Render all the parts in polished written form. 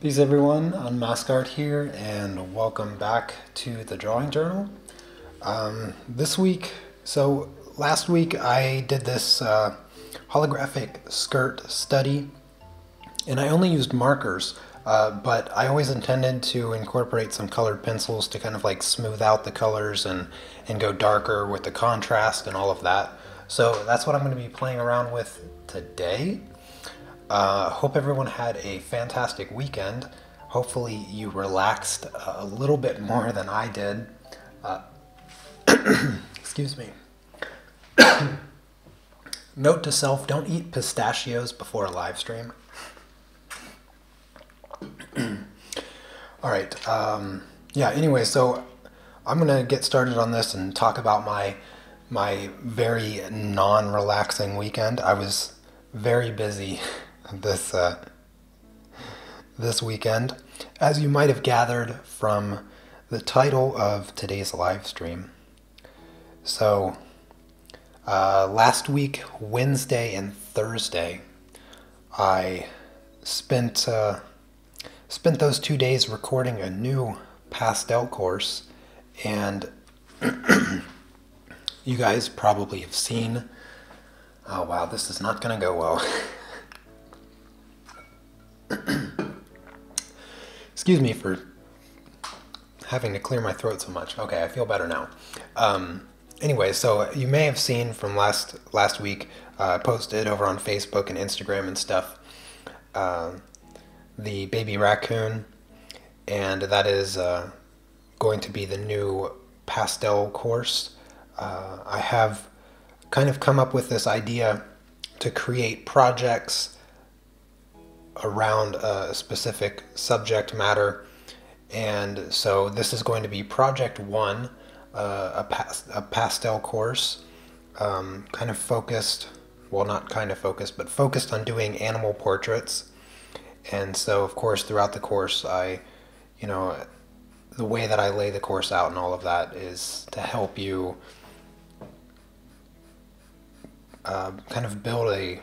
Peace everyone, Unmask Art here, and welcome back to the drawing journal. This week, last week I did this holographic skirt study, and I only used markers, but I always intended to incorporate some colored pencils to kind of like smooth out the colors and go darker with the contrast and all of that. So that's what I'm going to be playing around with today. Hope everyone had a fantastic weekend. Hopefully you relaxed a little bit more than I did. Excuse me. Note to self, don't eat pistachios before a live stream. Alright, anyway, so I'm gonna get started on this and talk about my very non-relaxing weekend. I was very busy this weekend, as you might have gathered from the title of today's live stream. So last week, Wednesday and Thursday, I spent those 2 days recording a new pastel course, and you guys probably have seen. Oh wow, this is not gonna go well. Excuse me for having to clear my throat so much. Okay, I feel better now. Anyway, so you may have seen from last week, I posted over on Facebook and Instagram and stuff, the baby raccoon, and that is going to be the new pastel course. I have kind of come up with this idea to create projects around a specific subject matter, and so this is going to be project one, a pastel course, kind of focused, well, not kind of focused, but focused on doing animal portraits. And so of course throughout the course the way that I lay the course out and all of that is to help you kind of build a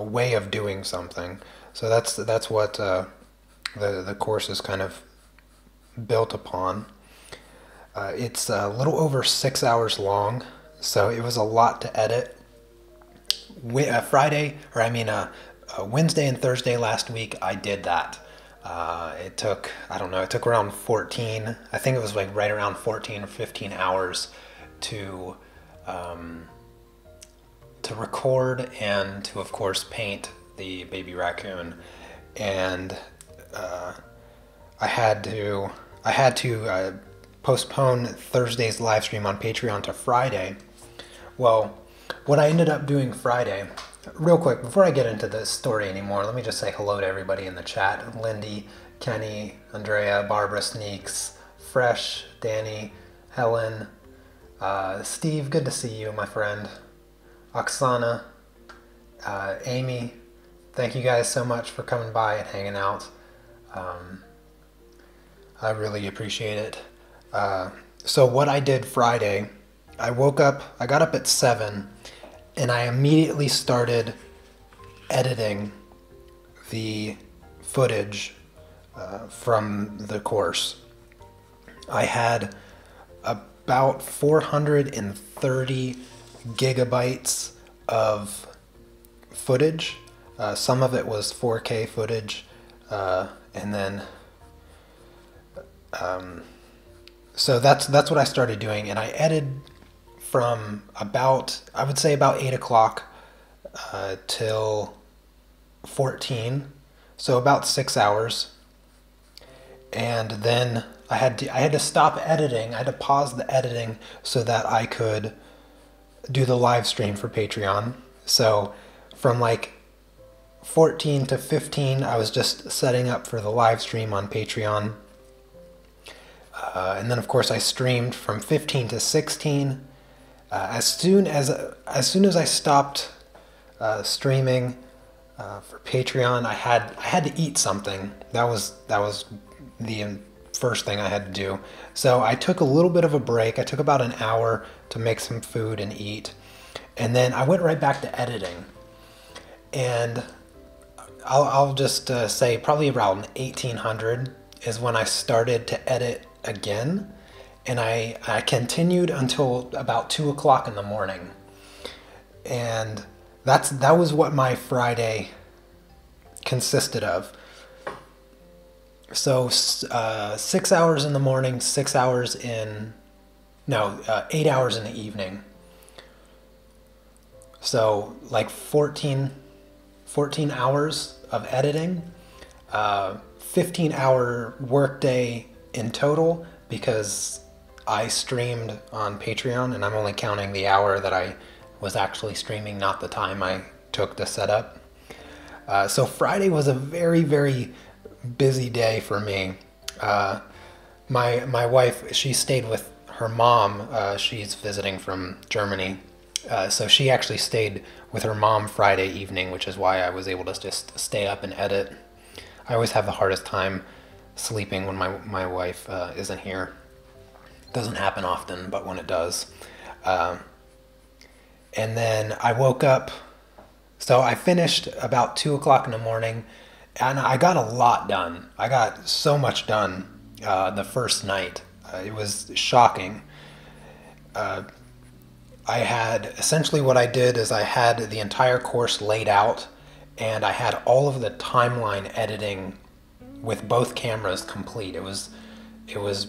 way of doing something. So that's what the course is kind of built upon. It's a little over 6 hours long, so it was a lot to edit. Wednesday and Thursday last week I did that. It took around 14, I think it was like right around 14 or 15 hours to record and to, of course, paint the baby raccoon. And I had to postpone Thursday's live stream on Patreon to Friday. Well, what I ended up doing Friday, real quick, before I get into this story anymore, let me just say hello to everybody in the chat. Lindy, Kenny, Andrea, Barbara, Sneaks, Fresh, Danny, Helen, Steve, good to see you, my friend. Oksana, Amy, thank you guys so much for coming by and hanging out. I really appreciate it. So what I did Friday, I got up at 7, and I immediately started editing the footage from the course. I had about 430 gigabytes of footage. Some of it was 4K footage, and then so that's what I started doing, and I edited from about 8 o'clock till 14, so about 6 hours. And then I had to stop editing. I had to pause the editing so that I could do the live stream for Patreon. So from like 14 to 15, I was just setting up for the live stream on Patreon. And then of course I streamed from 15 to 16. As soon as I stopped streaming for Patreon, I had to eat something. That was the first thing I had to do. So I took a little bit of a break. I took about an hour to make some food and eat, and then I went right back to editing. And I'll just say probably around 1800 is when I started to edit again, and I continued until about 2 o'clock in the morning, and that was what my Friday consisted of. So 6 hours in the morning, 6 hours in, no, 8 hours in the evening. So like 14 hours of editing, 15-hour workday in total because I streamed on Patreon, and I'm only counting the hour that I was actually streaming, not the time I took to set up. So Friday was a very, very busy day for me. My wife, she stayed with her mom. She's visiting from Germany. So she actually stayed with her mom Friday evening, which is why I was able to just stay up and edit. I always have the hardest time sleeping when my wife isn't here. It doesn't happen often, but when it does. And then I woke up, so I finished about 2 o'clock in the morning, and I got a lot done. I got so much done the first night. It was shocking. I had, essentially what I did is I had the entire course laid out, and I had all of the timeline editing with both cameras complete. It was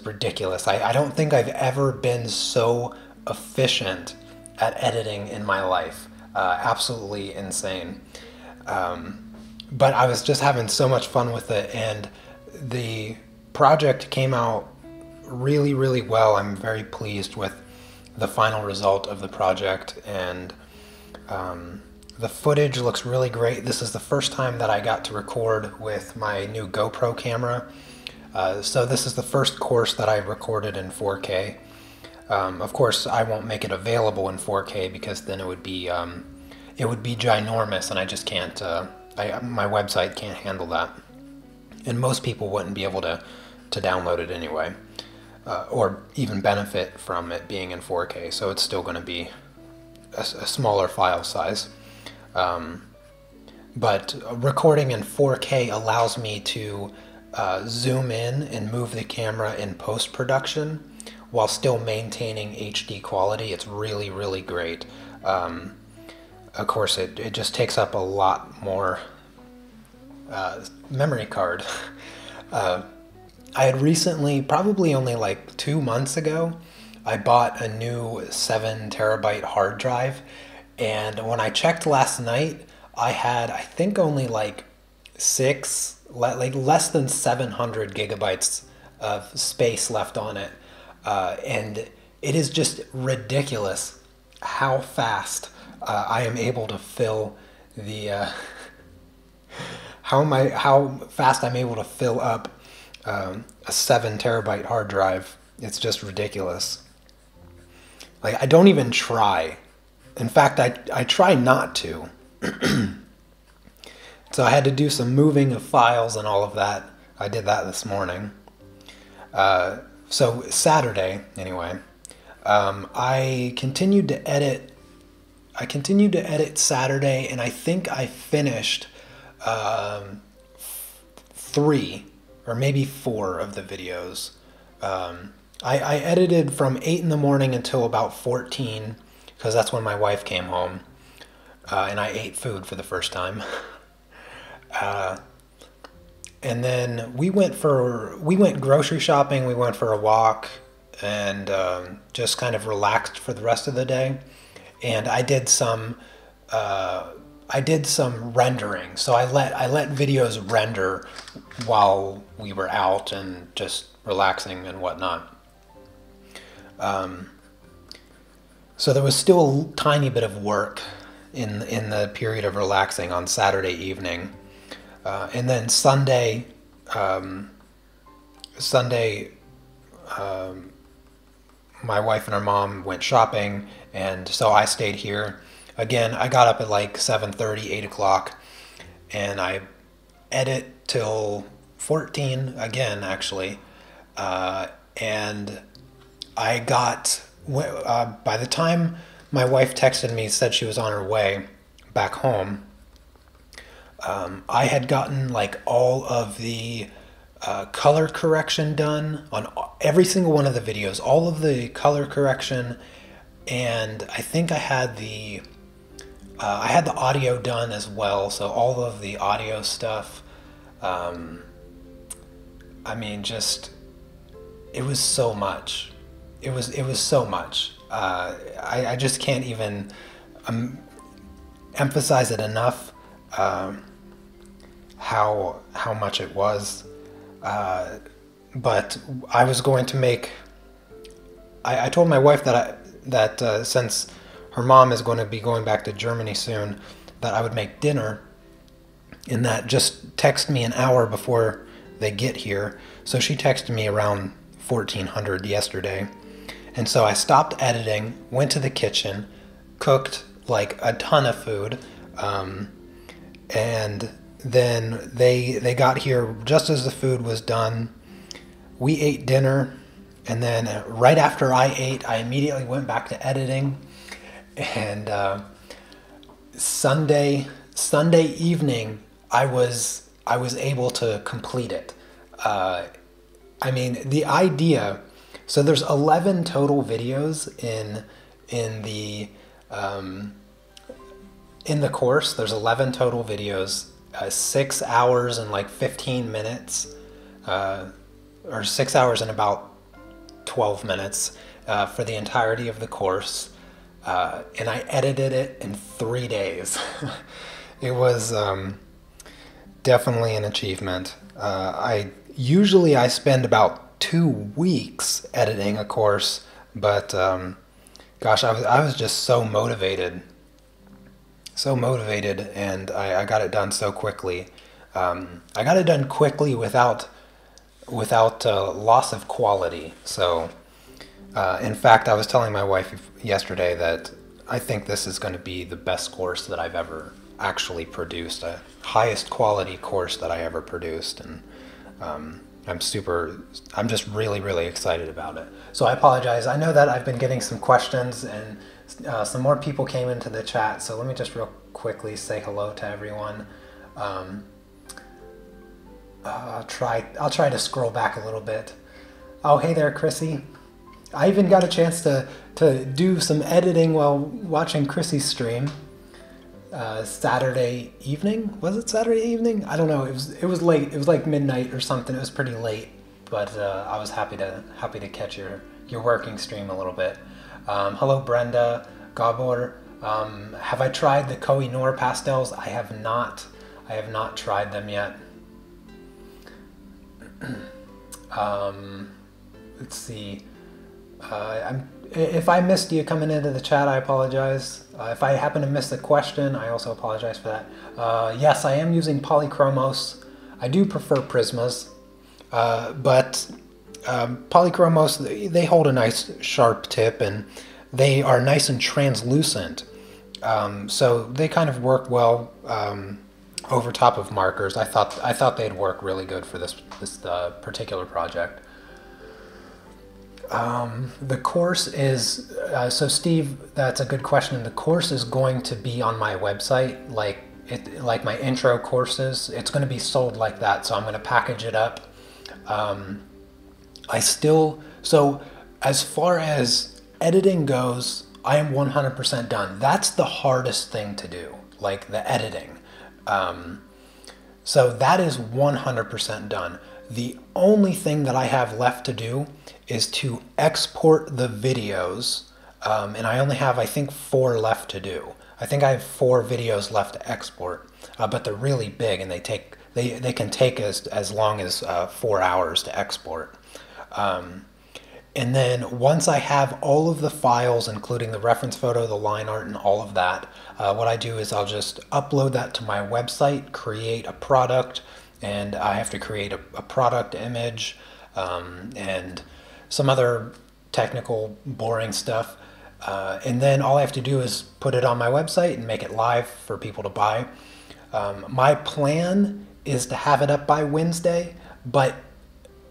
ridiculous. I don't think I've ever been so efficient at editing in my life. Absolutely insane. But I was just having so much fun with it, and the project came out really, really well. I'm very pleased with the final result of the project, and the footage looks really great. This is the first time that I got to record with my new GoPro camera. So this is the first course that I recorded in 4K. Of course, I won't make it available in 4K because then it would be ginormous, and I just can't. My website can't handle that, and most people wouldn't be able to download it anyway, or even benefit from it being in 4K. So it's still going to be a smaller file size. But recording in 4K allows me to zoom in and move the camera in post-production while still maintaining HD quality. It's really, really great. Of course, it just takes up a lot more memory card. I had recently, probably only like 2 months ago, I bought a new 7 terabyte hard drive, and when I checked last night, I had, I think, only like less than 700 gigabytes of space left on it. And it is just ridiculous how fast I am able to fill the how fast I'm able to fill up a 7 terabyte hard drive. It's just ridiculous. Like, I don't even try. In fact, I try not to. So I had to do some moving of files and all of that. I did that this morning. So Saturday, anyway, I continued to edit. I continued to edit Saturday, and I think I finished 3 or maybe 4 of the videos. I edited from 8 in the morning until about 14, because that's when my wife came home, and I ate food for the first time. And then we went grocery shopping, we went for a walk, and just kind of relaxed for the rest of the day. And I did some rendering. So I let videos render while we were out and just relaxing and whatnot. So there was still a tiny bit of work in the period of relaxing on Saturday evening. And then Sunday, my wife and her mom went shopping, and so I stayed here. Again, I got up at like 7:30, 8 o'clock, and I edit till 14 again, actually. And I got, by the time my wife texted me, said she was on her way back home, I had gotten like all of the color correction done on every single one of the videos, all of the color correction, and I think I had the audio done as well, so all of the audio stuff. I mean, just it was so much. It was so much. I just can't even emphasize it enough. How much it was. But I was going to make. I told my wife that since her mom is going to be going back to Germany soon, that I would make dinner, and that just text me an hour before they get here. So she texted me around 1400 yesterday, and so I stopped editing, went to the kitchen, cooked like a ton of food, and then they got here just as the food was done. We ate dinner, and then right after I ate, I immediately went back to editing. And Sunday evening, I was able to complete it. I mean, the idea. So there's 11 total videos in the course. There's 11 total videos. 6 hours and like 15 minutes, or 6 hours and about 12 minutes for the entirety of the course. And I edited it in 3 days. It was definitely an achievement. I spend about 2 weeks editing a course, but gosh, I was just so motivated, and I got it done so quickly. I got it done quickly without loss of quality. So. In fact, I was telling my wife yesterday that I think this is going to be the best course that I've ever actually produced, a highest quality course that I ever produced, and I'm just really, really excited about it. So I apologize. I know that I've been getting some questions, and some more people came into the chat, so let me just real quickly say hello to everyone. I'll try to scroll back a little bit. Oh, hey there, Chrissy. I even got a chance to do some editing while watching Chrissy's stream. Saturday evening? Was it Saturday evening? I don't know. It was late. It was like midnight or something. It was pretty late, but I was happy to catch your working stream a little bit. Hello, Brenda, Gabor. Have I tried the Koh-i-Noor pastels? I have not. I have not tried them yet. Let's see. If I missed you coming into the chat, I apologize. If I happen to miss the question, I also apologize for that. Yes, I am using polychromos. I do prefer Prismas, but polychromos, they hold a nice sharp tip, and they are nice and translucent. So they kind of work well over top of markers. I thought they'd work really good for this particular project. The course is, so Steve, that's a good question. The course is going to be on my website, like my intro courses. It's going to be sold like that, so I'm going to package it up. So as far as editing goes, I am 100% done. That's the hardest thing to do, like the editing. So that is 100% done. The only thing that I have left to do is to export the videos, and I only have, I think, 4 left to do. I think I have 4 videos left to export, but they're really big, and they can take as long as 4 hours to export. And then once I have all of the files, including the reference photo, the line art, and all of that, what I do is I'll just upload that to my website, create a product, and I have to create a product image, and some other technical boring stuff. And then all I have to do is put it on my website and make it live for people to buy. My plan is to have it up by Wednesday, but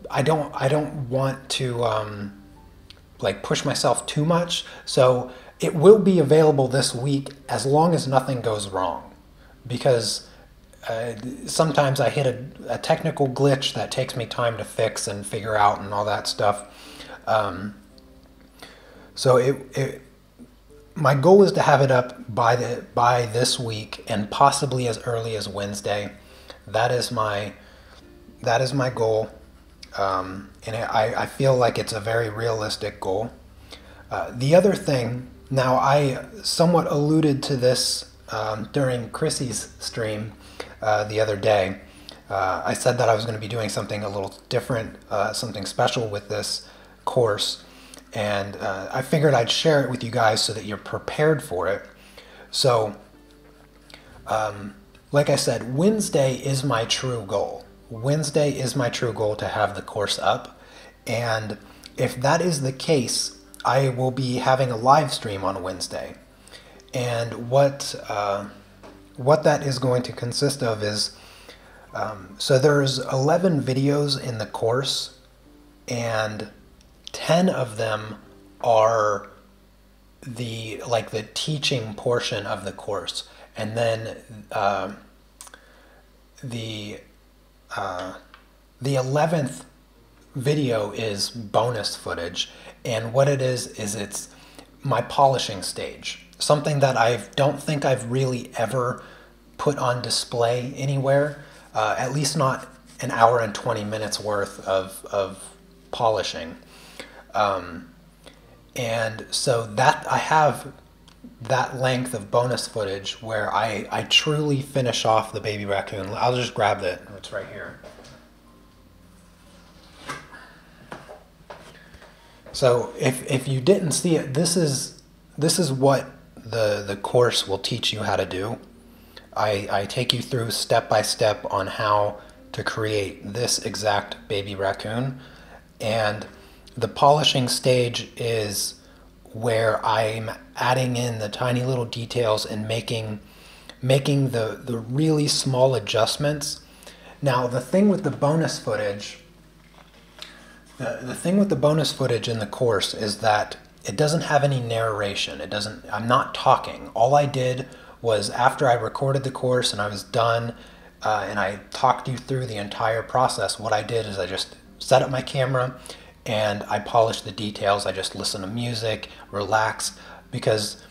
I don't want to like push myself too much. So it will be available this week as long as nothing goes wrong, because sometimes I hit a technical glitch that takes me time to fix and figure out and all that stuff. So my goal is to have it up by this week and possibly as early as Wednesday. That is my goal, and I feel like it's a very realistic goal. The other thing, now I somewhat alluded to this during Chrissy's stream the other day. I said that I was going to be doing something a little different, something special with this course, and I figured I'd share it with you guys so that you're prepared for it. So, like I said, Wednesday is my true goal. Wednesday is my true goal to have the course up, and if that is the case, I will be having a live stream on Wednesday. And what that is going to consist of is, so there's 11 videos in the course, and 10 of them are the teaching portion of the course, and then the 11th video is bonus footage, and what it is it's my polishing stage, something that I don't think I've really ever put on display anywhere, at least not an hour and 20 minutes worth of polishing. And so that I have that length of bonus footage where I truly finish off the baby raccoon. I'll just grab it. It's right here. So if you didn't see it, this is what the course will teach you how to do. I take you through step by step on how to create this exact baby raccoon, and the polishing stage is where I'm adding in the tiny little details and making the really small adjustments. Now the thing with the bonus footage, the thing with the bonus footage in the course is that it doesn't have any narration. I'm not talking. All I did was, after I recorded the course and I was done, and I talked you through the entire process, what I did is I just set up my camera and I polished the details. I just listened to music, relax, because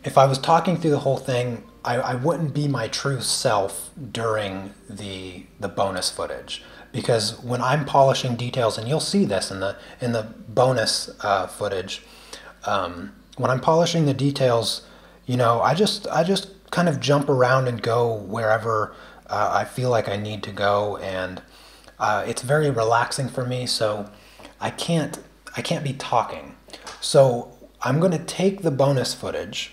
if I was talking through the whole thing, I wouldn't be my true self during the bonus footage. Because when I'm polishing details, and you'll see this in the bonus footage, when I'm polishing the details, I just kind of jump around and go wherever I feel like I need to go, and it's very relaxing for me. So I can't be talking. So I'm going to take the bonus footage,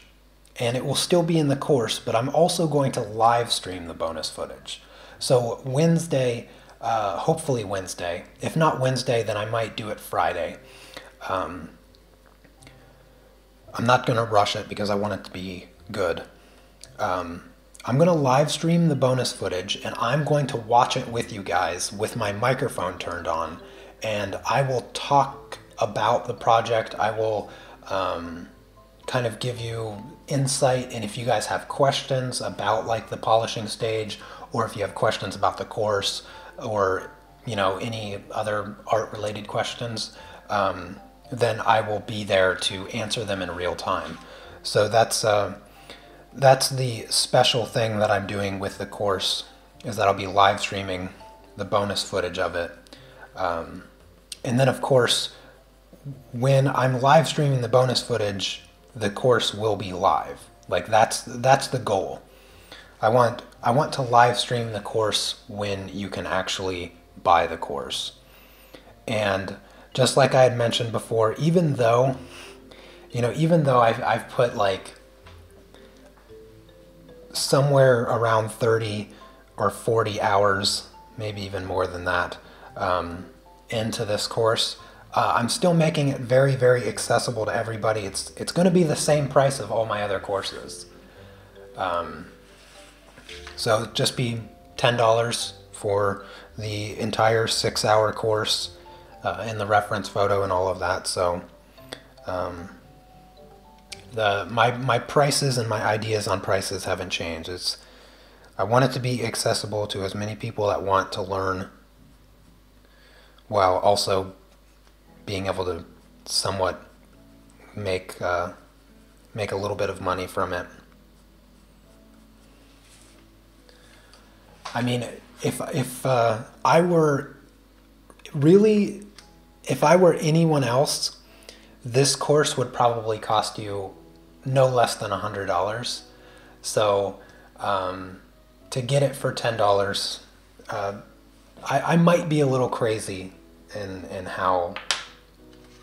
and it will still be in the course, but I'm also going to live stream the bonus footage. So Wednesday, hopefully Wednesday. If not Wednesday, then I might do it Friday. I'm not going to rush it because I want it to be good. I'm going to live stream the bonus footage, and I'm going to watch it with you guys with my microphone turned on, and I will talk about the project. I will kind of give you insight, and if you guys have questions about like the polishing stage, or if you have questions about the course, or any other art related questions, then I will be there to answer them in real time. So that's the special thing that I'm doing with the course, is that I'll be live streaming the bonus footage of it. And then of course, when I'm live streaming the bonus footage, the course will be live. Like that's the goal. I want to live stream the course when you can actually buy the course. And just like I had mentioned before, even though I've put like somewhere around 30 or 40 hours, maybe even more than that, into this course, I'm still making it very, very accessible to everybody. It's going to be the same price of all my other courses. So just be $10 for the entire 6-hour course, and the reference photo and all of that. So my prices and my ideas on prices haven't changed. It's I want it to be accessible to as many people that want to learn, while also being able to somewhat make a little bit of money from it. I mean, if I were really, if I were anyone else, this course would probably cost you no less than $100. So to get it for $10, I might be a little crazy in how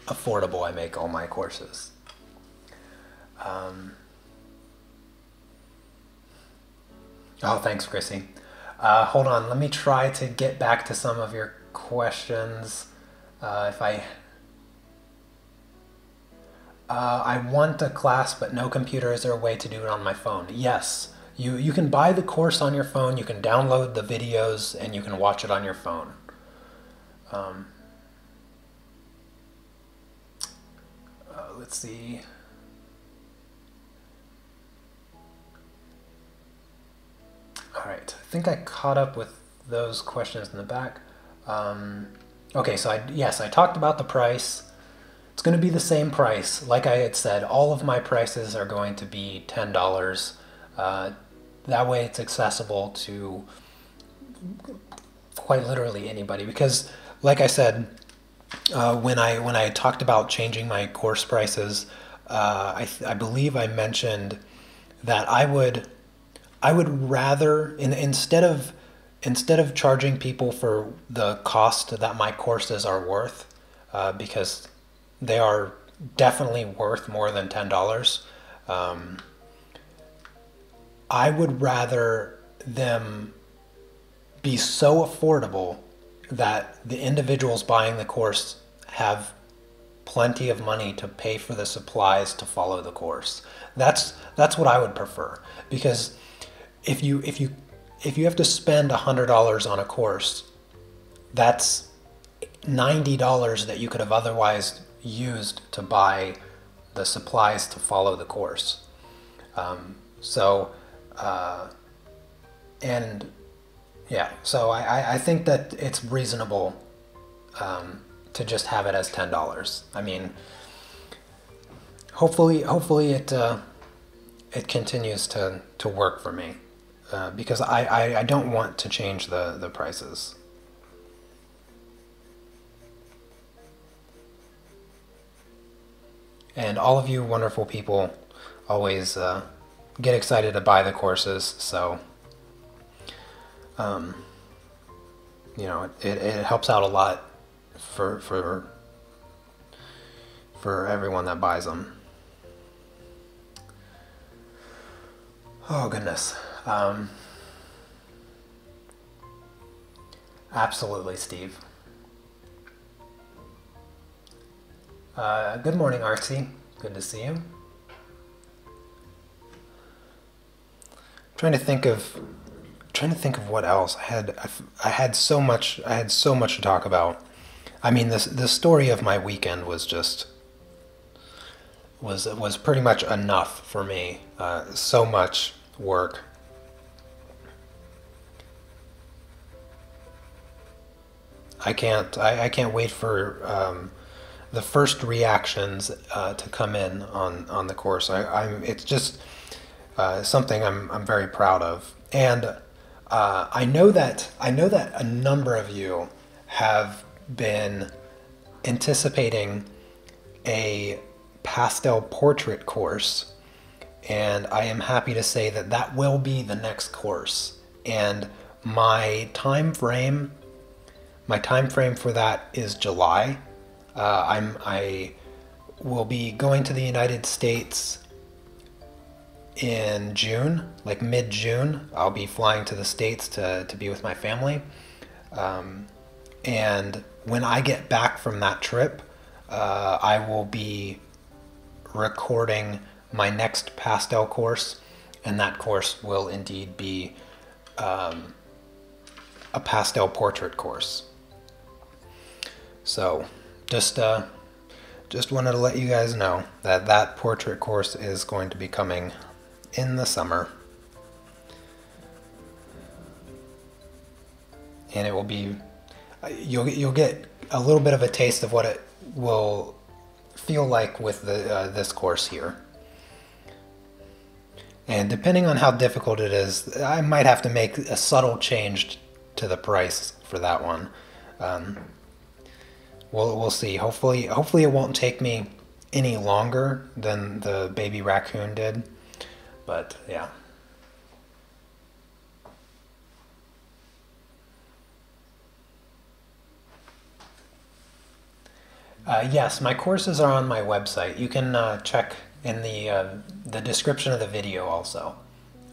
affordable I make all my courses. Oh, thanks, Chrissy. Hold on, let me try to get back to some of your questions. I want a class, but no computer. Is there a way to do it on my phone? Yes. You can buy the course on your phone, you can download the videos, and you can watch it on your phone. Let's see. All right, I think I caught up with those questions in the back. Okay, so yes, I talked about the price. It's going to be the same price. Like I had said, all of my prices are going to be $10. That way it's accessible to quite literally anybody. Because like I said, when I talked about changing my course prices, I believe I mentioned that I would rather, instead of charging people for the cost that my courses are worth, because they are definitely worth more than $10. I would rather them be so affordable that the individuals buying the course have plenty of money to pay for the supplies to follow the course. That's what I would prefer, because if you have to spend $100 on a course, that's $90 that you could have otherwise used to buy the supplies to follow the course. And yeah, so I think that it's reasonable to just have it as $10. I mean, hopefully it continues to work for me, because I don't want to change the prices. And all of you wonderful people always get excited to buy the courses, so you know, it helps out a lot for everyone that buys them. Oh goodness. Absolutely, Steve. Good morning, Artsy. Good to see you. Trying to think of what else. I had so much to talk about. I mean, the story of my weekend was pretty much enough for me. So much work. I can't wait for the first reactions to come in on the course. It's just something I'm very proud of, and I know that a number of you have been anticipating a pastel portrait course, and I am happy to say that will be the next course. And my time frame for that is July. I will be going to the United States in June, like mid-June. I'll be flying to the States to be with my family. And when I get back from that trip, I will be recording my next pastel course, and that course will indeed be a pastel portrait course. So just wanted to let you guys know that portrait course is going to be coming in the summer. and it will be, you'll get a little bit of a taste of what it will feel like with the this course here. And depending on how difficult it is, I might have to make a subtle change to the price for that one. We'll see. Hopefully it won't take me any longer than the baby raccoon did. But yeah. Yes, my courses are on my website. You can check in the description of the video also,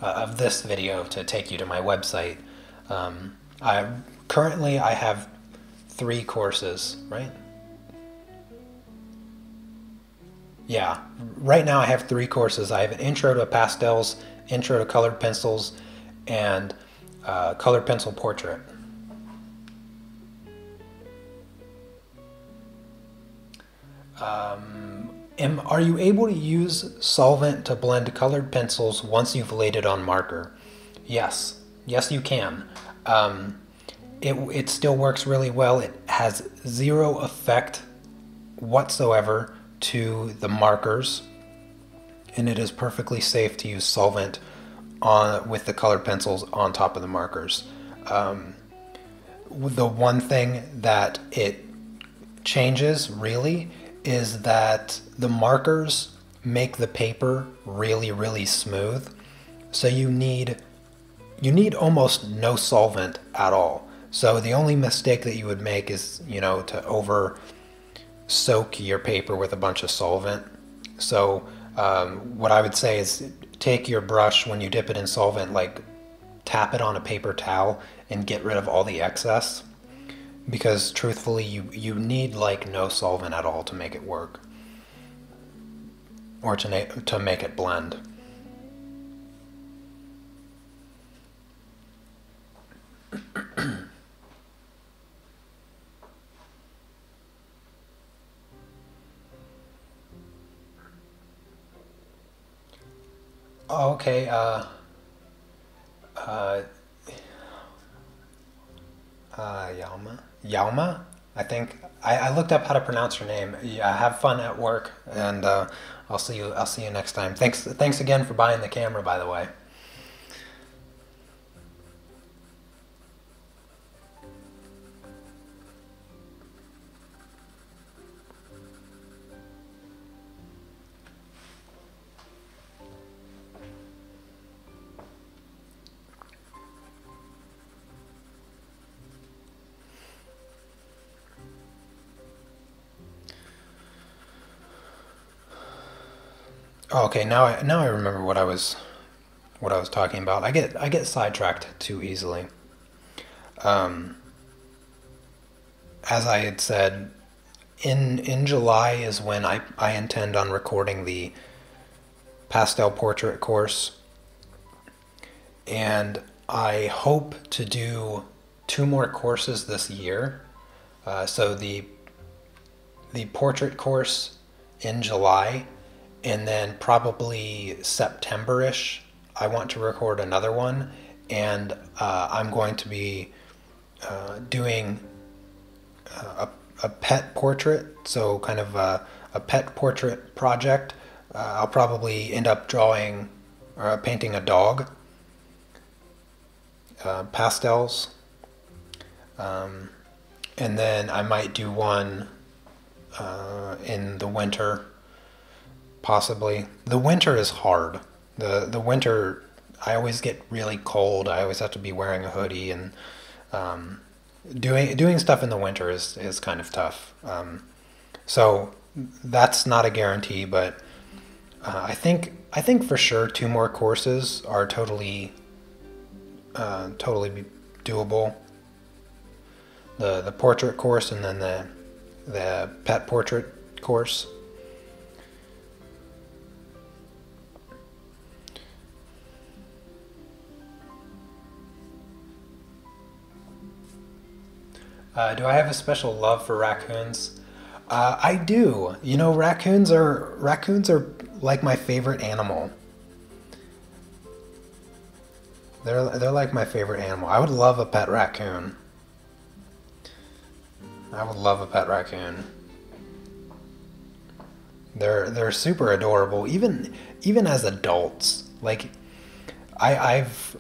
of this video, to take you to my website. I currently I have 3 courses, right? Yeah, right now I have 3 courses. I have an intro to pastels, intro to colored pencils, and colored pencil portrait. Are you able to use solvent to blend colored pencils once you've laid it on marker? Yes, yes you can. It still works really well. It has zero effect whatsoever to the markers, and it is perfectly safe to use solvent with the colored pencils on top of the markers. The one thing that it changes really is that the markers make the paper really, really smooth. So you need almost no solvent at all. So the only mistake that you would make is, to over soak your paper with a bunch of solvent. So what I would say is take your brush, when you dip it in solvent, like tap it on a paper towel and get rid of all the excess. Because truthfully, you need like no solvent at all to make it work, or to make it blend. Oh, okay. Yalma, I think. I looked up how to pronounce her name. Yeah, have fun at work, and I'll see you. I'll see you next time. Thanks again for buying the camera, by the way. Oh, okay, now I remember what I was talking about. I get sidetracked too easily. Um, as I had said, in July is when I intend on recording the pastel portrait course, and I hope to do 2 more courses this year. So the portrait course in July, and then probably September-ish, I want to record another one, and I'm going to be doing a pet portrait, so kind of a pet portrait project. I'll probably end up drawing or painting a dog, pastels, and then I might do one in the winter, possibly. The winter is hard. The winter, I always get really cold. I always have to be wearing a hoodie, and doing stuff in the winter is kind of tough. So that's not a guarantee, but I think for sure 2 more courses are totally doable. The portrait course, and then the pet portrait course. Do I have a special love for raccoons? I do. Raccoons are like my favorite animal. They're like my favorite animal. I would love a pet raccoon. I would love a pet raccoon. They're super adorable, even as adults. Like I've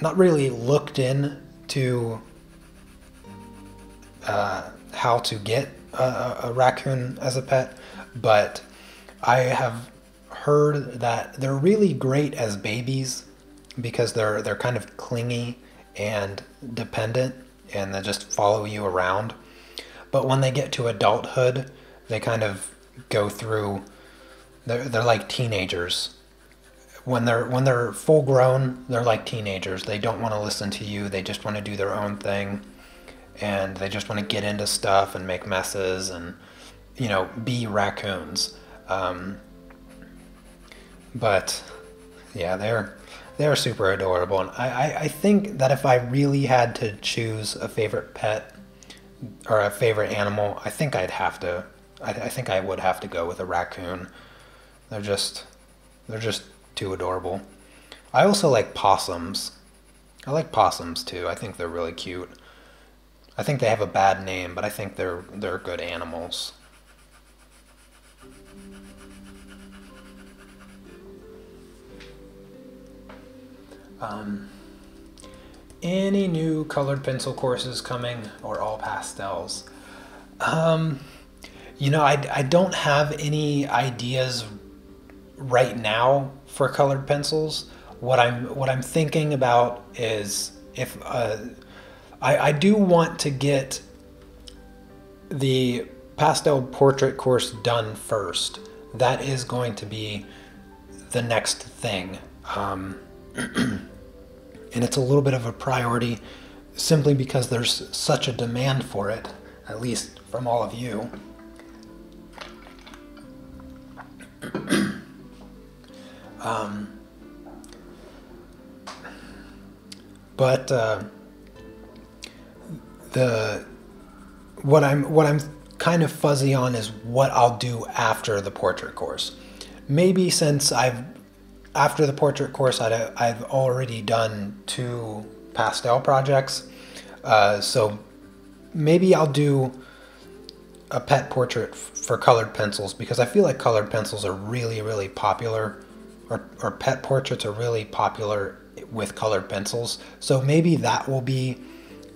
not really looked into how to get a raccoon as a pet, but I have heard that they're really great as babies because they're kind of clingy and dependent, and they just follow you around. But when they get to adulthood, they kind of go through. They're like teenagers. When they're full grown, they're like teenagers. They don't want to listen to you. They just want to do their own thing, and they just want to get into stuff and make messes and be raccoons. But yeah, they're super adorable, and I think that if I really had to choose a favorite pet or a favorite animal, I think I think I would have to go with a raccoon. They're just too adorable. I also like possums. I like possums too. I think they're really cute. I think they have a bad name, but I think they're good animals. Any new colored pencil courses coming, or all pastels? I don't have any ideas right now for colored pencils. What I'm thinking about is if I do want to get the pastel portrait course done first. That is going to be the next thing. And it's a little bit of a priority simply because there's such a demand for it, at least from all of you. But what I'm kind of fuzzy on is what I'll do after the portrait course. Maybe since after the portrait course I've already done 2 pastel projects, so maybe I'll do a pet portrait for colored pencils, because I feel like colored pencils are really, really popular, or pet portraits are really popular with colored pencils. So maybe that will be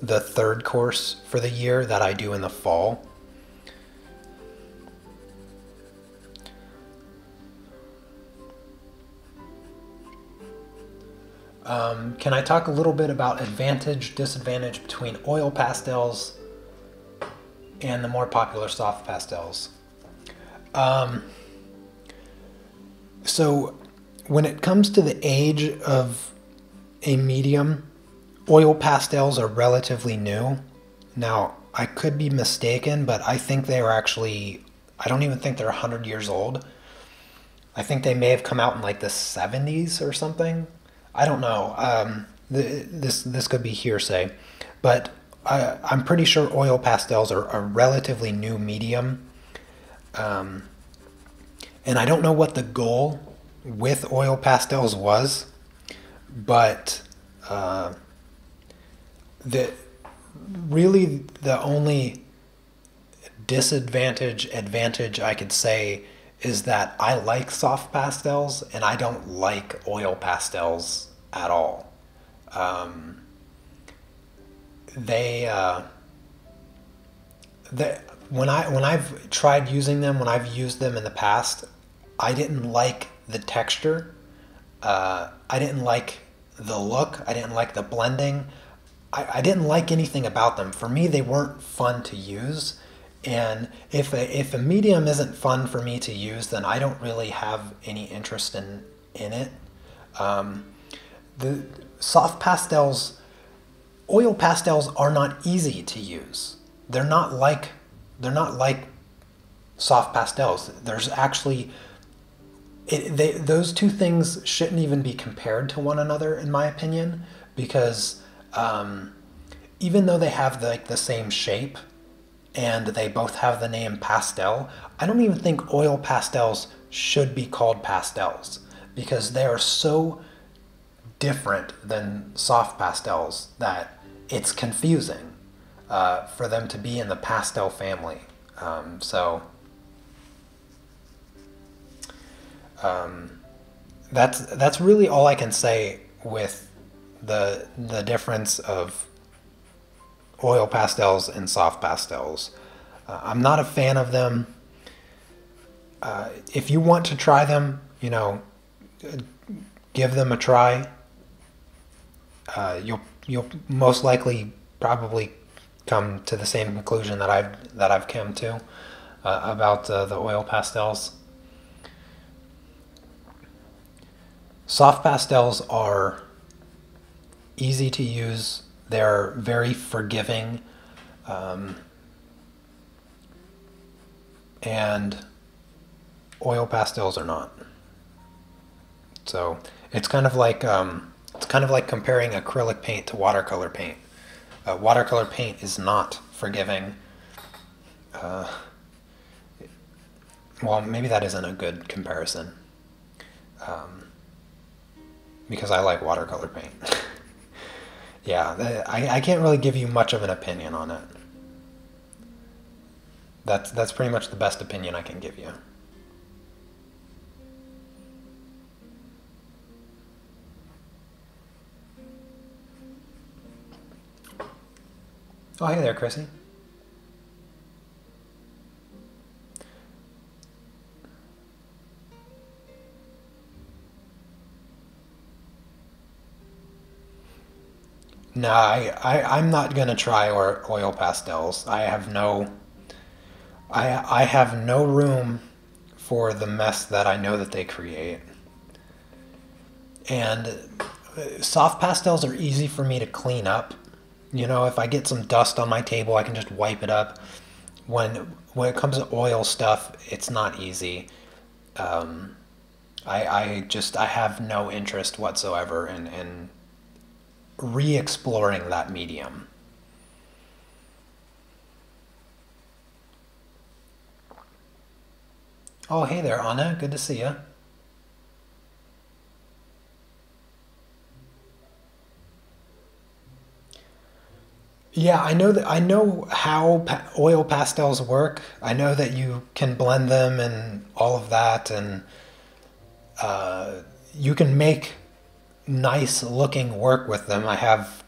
the 3rd course for the year that I do in the fall. Can I talk a little bit about advantage, disadvantage between oil pastels and the more popular soft pastels? So when it comes to the age of a medium, oil pastels are relatively new. Now, I could be mistaken, but I think they are actually, I don't even think they're 100 years old. I think they may have come out in like the 70s or something. I don't know. This could be hearsay, but I'm pretty sure oil pastels are a relatively new medium. And I don't know what the goal with oil pastels was, but the only advantage I could say is that I like soft pastels and I don't like oil pastels at all. When I've tried using them, when I've used them in the past, I didn't like the texture. I didn't like the look. I didn't like the blending. I didn't like anything about them. For me, they weren't fun to use. And if a medium isn't fun for me to use, then I don't really have any interest in it. The soft pastels, oil pastels are not easy to use. They're not like soft pastels. There's actually those two things shouldn't even be compared to one another, in my opinion, because even though they have the same shape and they both have the name pastel, I don't even think oil pastels should be called pastels, because they are so different than soft pastels that it's confusing. for them to be in the pastel family. So that's really all I can say with the difference of oil pastels and soft pastels. I'm not a fan of them. If you want to try them, give them a try. You'll most likely probably come to the same conclusion that I've come to about the oil pastels. Soft pastels are easy to use. They're very forgiving, and oil pastels are not. So it's kind of like comparing acrylic paint to watercolor paint. Watercolor paint is not forgiving. Well, maybe that isn't a good comparison, because I like watercolor paint. Yeah, I can't really give you much of an opinion on it. That's pretty much the best opinion I can give you. Oh, hey there, Chrissy. No, I'm not gonna try oil pastels. I have no room for the mess that I know that they create. And soft pastels are easy for me to clean up. If I get some dust on my table, I can just wipe it up. When it comes to oil stuff, it's not easy. I have no interest whatsoever in re-exploring that medium. Oh, hey there, Anna. Good to see you. Yeah, I know how oil pastels work. I know that you can blend them and all of that, and you can make nice looking work with them. I have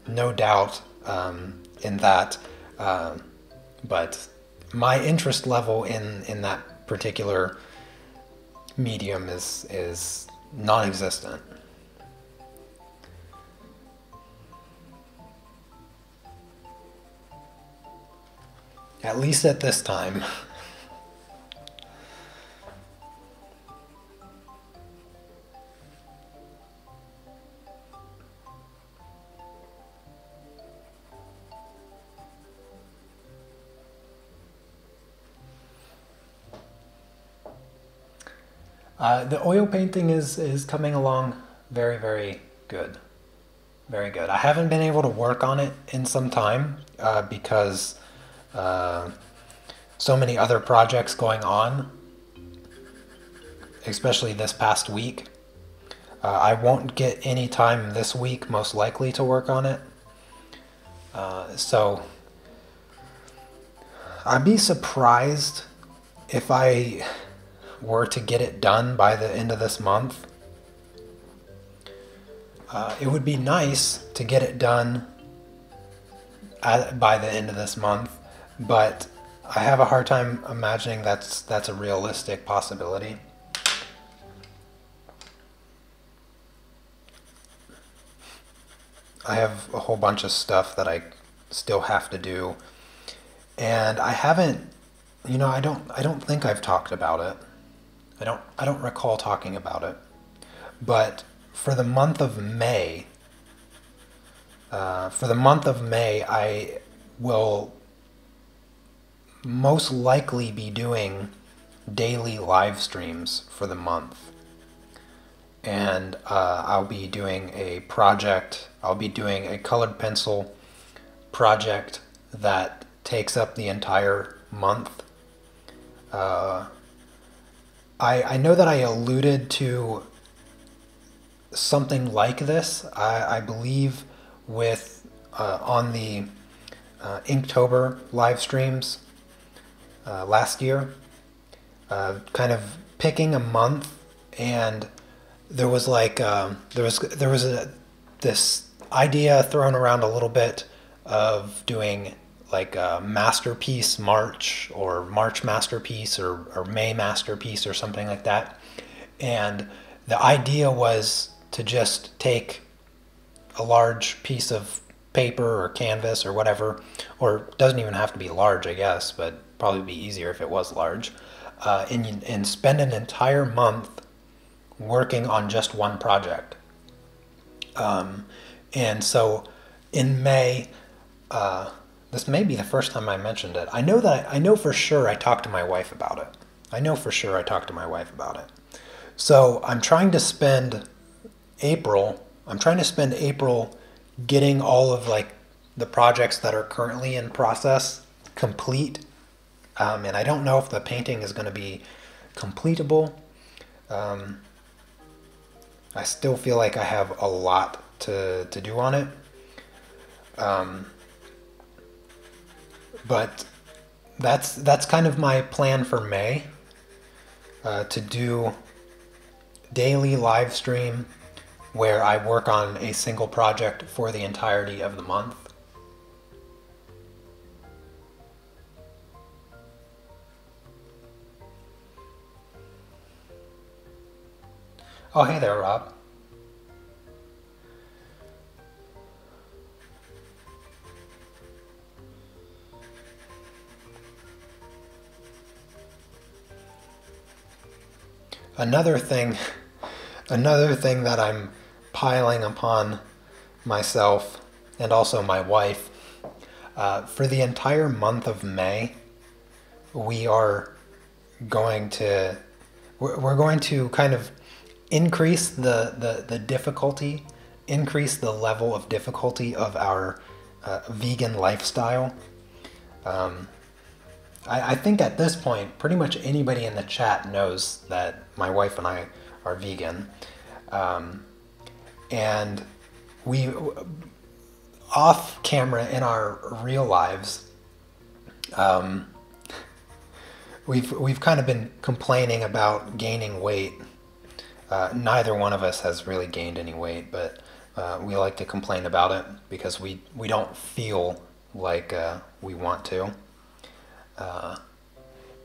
no doubt in that. But my interest level in that particular medium is non-existent. At least at this time. The oil painting is coming along very, very good. Very good. I haven't been able to work on it in some time because so many other projects going on, especially this past week. I won't get any time this week, most likely, to work on it. So I'd be surprised if I were to get it done by the end of this month. It would be nice to get it done by the end of this month, but I have a hard time imagining that's a realistic possibility. I have a whole bunch of stuff that I still have to do, and I haven't, I don't think I've talked about it. I don't recall talking about it. But for the month of May, I will most likely be doing daily live streams for the month. And I'll be doing a project. I'll be doing a colored pencil project that takes up the entire month. I know that I alluded to something like this, I believe, with on the Inktober live streams last year, kind of picking a month, and there was like this idea thrown around a little bit of doing like a masterpiece March, or March masterpiece, or May masterpiece, or something like that. And the idea was to just take a large piece of paper or canvas or whatever, or it doesn't even have to be large, I guess, but probably be easier if it was large, and spend an entire month working on just one project. And so in May, this may be the first time I mentioned it. I know for sure I talked to my wife about it. I know for sure I talked to my wife about it. So I'm trying to spend April getting all of like the projects that are currently in process complete. And I don't know if the painting is going to be completable. I still feel like I have a lot to do on it. But that's kind of my plan for May, to do daily live stream where I work on a single project for the entirety of the month. Oh, hey there, Rob. Another thing, another thing that I'm piling upon myself and also my wife, for the entire month of May, we are going to, we're going to kind of increase the difficulty, increase the level of difficulty of our vegan lifestyle. I think at this point, pretty much anybody in the chat knows that my wife and I are vegan. And we, off camera in our real lives, we've kind of been complaining about gaining weight. Neither one of us has really gained any weight, but we like to complain about it because we don't feel like we want to.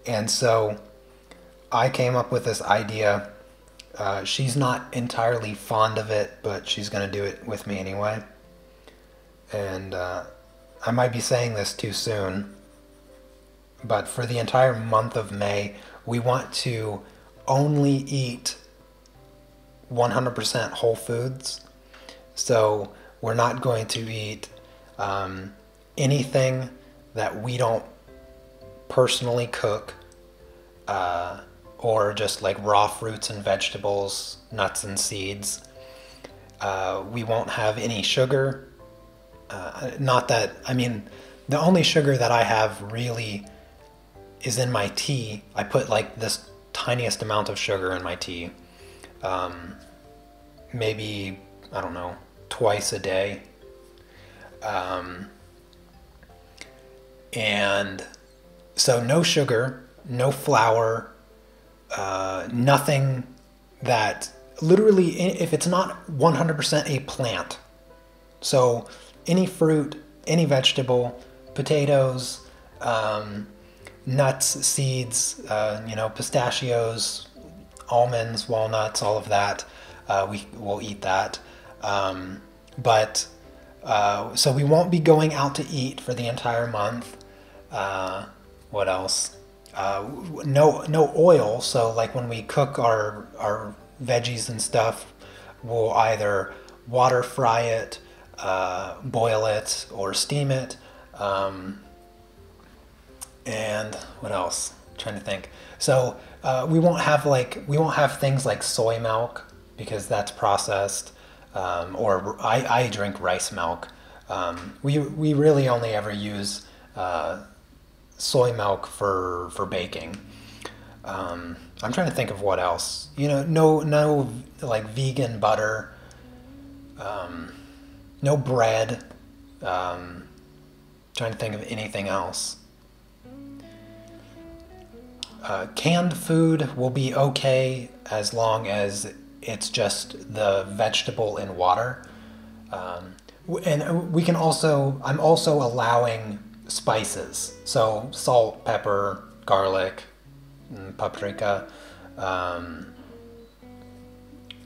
And so I came up with this idea. She's not entirely fond of it, but she's going to do it with me anyway. And I might be saying this too soon, but for the entire month of May, we want to only eat 100% whole foods. So we're not going to eat anything that we don't personally cook, or just like raw fruits and vegetables, nuts and seeds. We won't have any sugar. Not that, I mean, the only sugar that I have really is in my tea. I put like this tiniest amount of sugar in my tea. Maybe, I don't know, twice a day. And so no sugar, no flour, nothing that, literally, if it's not 100% a plant. So any fruit, any vegetable, potatoes, nuts, seeds, pistachios, almonds, walnuts, all of that, we will eat that. So we won't be going out to eat for the entire month. What else? No oil. So like when we cook our veggies and stuff, we'll either water fry it, boil it, or steam it. And what else? I'm trying to think. So we won't have things like soy milk because that's processed. Or I drink rice milk. We really only ever use soy milk for baking. I'm trying to think of what else. No like vegan butter. No bread. trying to think of anything else. Canned food will be okay as long as it's just the vegetable in water. And we can also, I'm also allowing spices. So salt, pepper, garlic, paprika,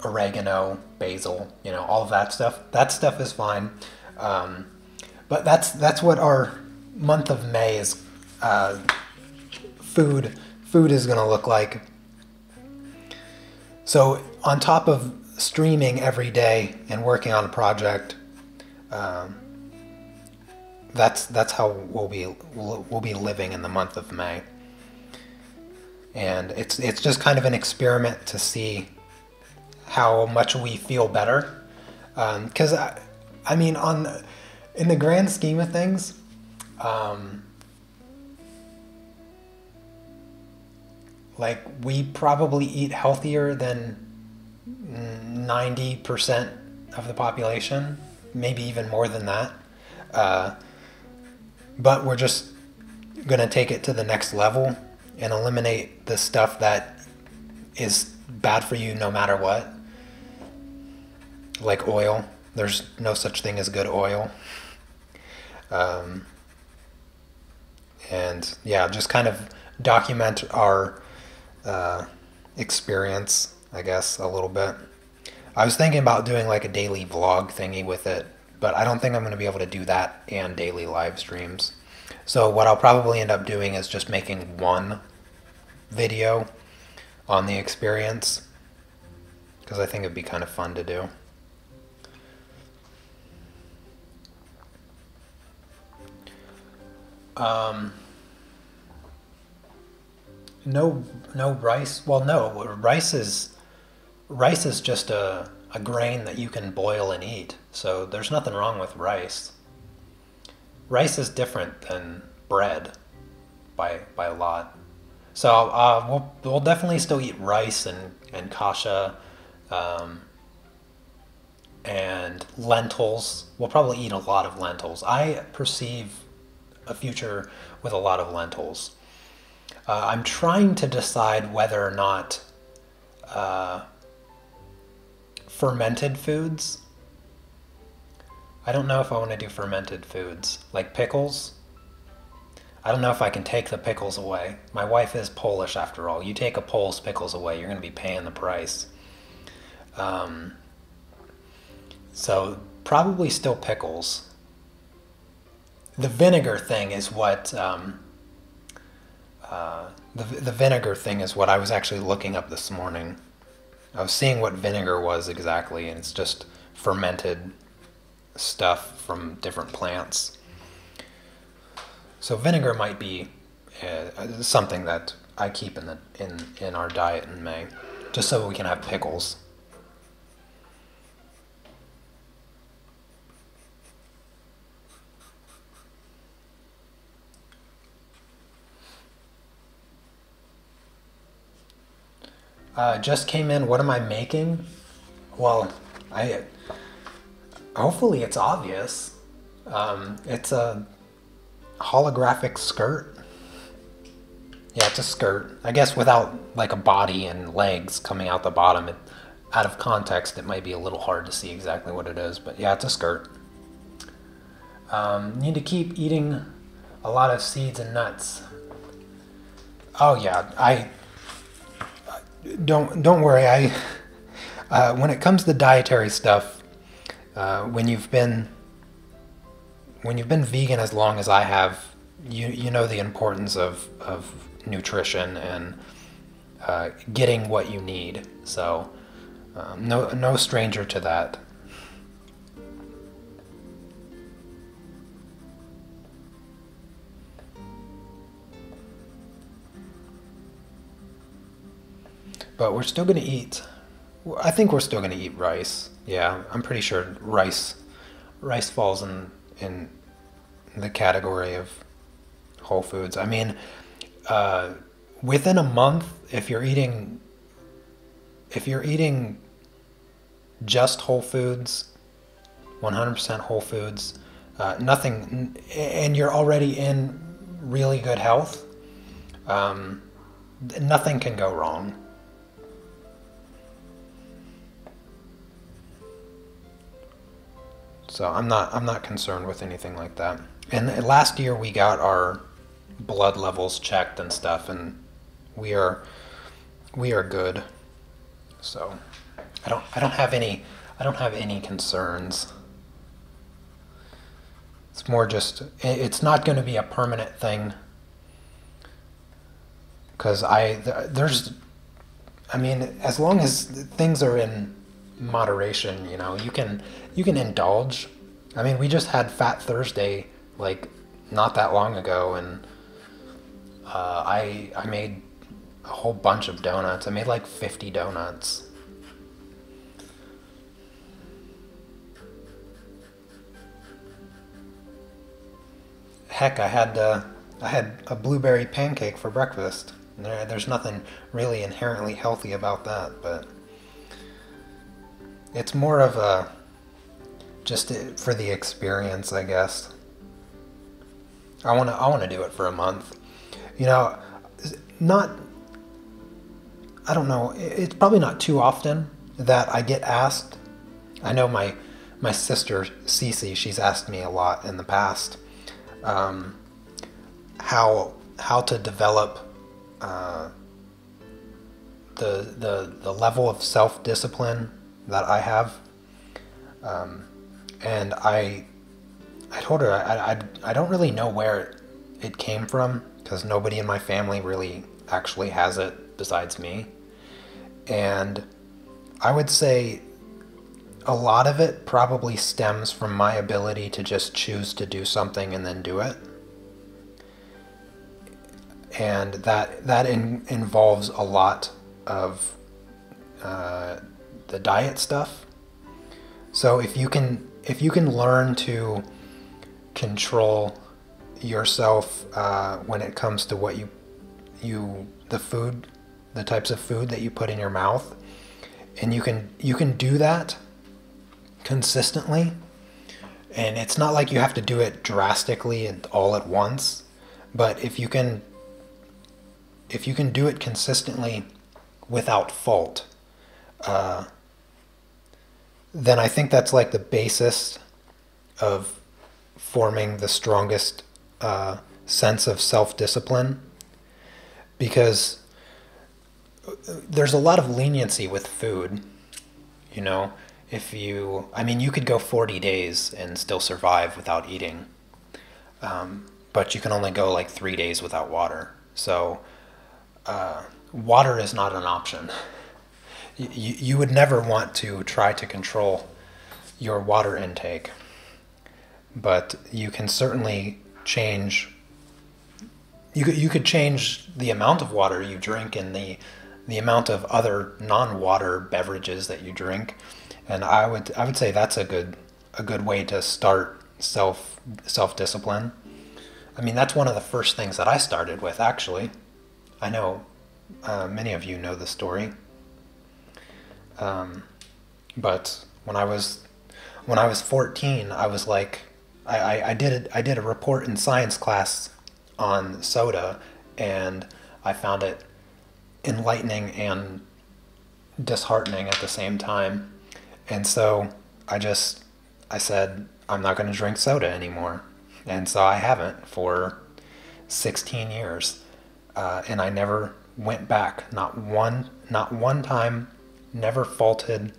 oregano, basil, you know, all of that stuff. That stuff is fine. But that's what our month of May is, food is going to look like. So on top of streaming every day and working on a project, that's how we'll be living in the month of May. And it's just kind of an experiment to see how much we feel better. Because I mean, in the grand scheme of things, like, we probably eat healthier than 90% of the population, maybe even more than that. But we're just gonna take it to the next level and eliminate the stuff that is bad for you no matter what. Like oil. There's no such thing as good oil. And yeah, just kind of document our experience, I guess, a little bit. I was thinking about doing like a daily vlog thingy with it, but I don't think I'm going to be able to do that and daily live streams. So what I'll probably end up doing is just making one video on the experience, because I think it'd be kind of fun to do. No rice. Well, no, rice is just a grain that you can boil and eat. So there's nothing wrong with rice. Rice is different than bread by a lot. So we'll definitely still eat rice and kasha, and lentils. We'll probably eat a lot of lentils. I perceive a future with a lot of lentils. I'm trying to decide whether or not fermented foods. I don't know if I want to do fermented foods, like pickles. I don't know if I can take the pickles away. My wife is Polish after all. You take a Pole's pickles away, you're going to be paying the price. So probably still pickles. The vinegar thing is what the vinegar thing is what I was actually looking up this morning. I was seeing what vinegar was exactly, and it's just fermented stuff from different plants. So vinegar might be something that I keep in our diet in May, just so we can have pickles. Just came in. What am I making? Well, hopefully it's obvious. It's a holographic skirt. Yeah, it's a skirt. I guess without like a body and legs coming out the bottom, out of context, it might be a little hard to see exactly what it is. But yeah, it's a skirt. Need to keep eating a lot of seeds and nuts. Oh yeah, don't worry. When it comes to dietary stuff, when you've been vegan as long as I have, you know the importance of nutrition and getting what you need. So no stranger to that. But we're still going to eat, I think we're still going to eat rice. Yeah, I'm pretty sure rice falls in the category of whole foods. I mean, within a month, if you're eating just whole foods, 100% whole foods, Nothing, and you're already in really good health. Nothing can go wrong. So I'm not concerned with anything like that. And last year we got our blood levels checked and stuff, and we are we are good. So I don't have any concerns. It's more just it's not going to be a permanent thing because there's I mean, as long as things are in moderation, you can indulge. I mean, we just had Fat Thursday like not that long ago, and I made a whole bunch of donuts. I made like 50 donuts. Heck, I had a blueberry pancake for breakfast. There's nothing really inherently healthy about that, but it's more of a just for the experience, I guess. I want to do it for a month. You know, not I don't know. It's probably not too often that I get asked. I know my sister Cece, she's asked me a lot in the past um, how to develop uh, the level of self discipline that I have, and I told her I don't really know where it came from because nobody in my family really actually has it besides me, and I would say a lot of it probably stems from my ability to just choose to do something and then do it. And that involves a lot of uh, the diet stuff. So if you can learn to control yourself when it comes to what the food, the types of food that you put in your mouth, and you can do that consistently, and it's not like you have to do it drastically and all at once, but if you can do it consistently without fault, uh, then I think that's like the basis of forming the strongest sense of self-discipline, because there's a lot of leniency with food. You know, I mean, you could go 40 days and still survive without eating, but you can only go like 3 days without water. So, water is not an option. You would never want to try to control your water intake, but you can certainly change. You could change the amount of water you drink and the amount of other non-water beverages that you drink, and I would say that's a good way to start self-discipline. I mean, that's one of the first things that I started with, actually. I know many of you know the story, but when I was 14, I was like, I did a report in science class on soda, and I found it enlightening and disheartening at the same time. And so I said, I'm not going to drink soda anymore. And so I haven't for 16 years. And I never went back. Not one time, never faulted,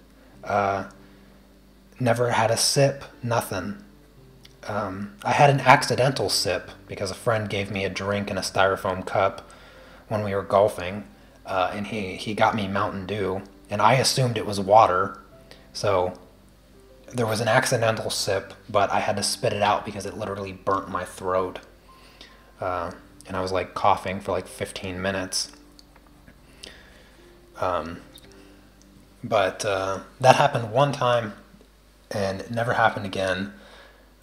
uh, never had a sip, nothing. I had an accidental sip because a friend gave me a drink in a styrofoam cup when we were golfing, and he got me Mountain Dew, and I assumed it was water, so there was an accidental sip, but I had to spit it out because it literally burnt my throat, and I was like coughing for like 15 minutes. But that happened one time, and it never happened again.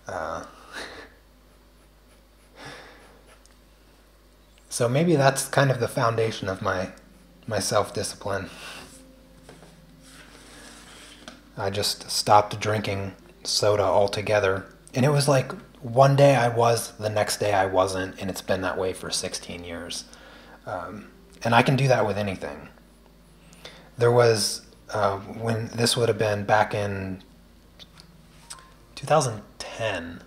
Uh, so maybe that's kind of the foundation of my self-discipline. I just stopped drinking soda altogether. And it was like one day I was, the next day I wasn't, and it's been that way for 16 years. And I can do that with anything. There was, when this would have been back in 2010.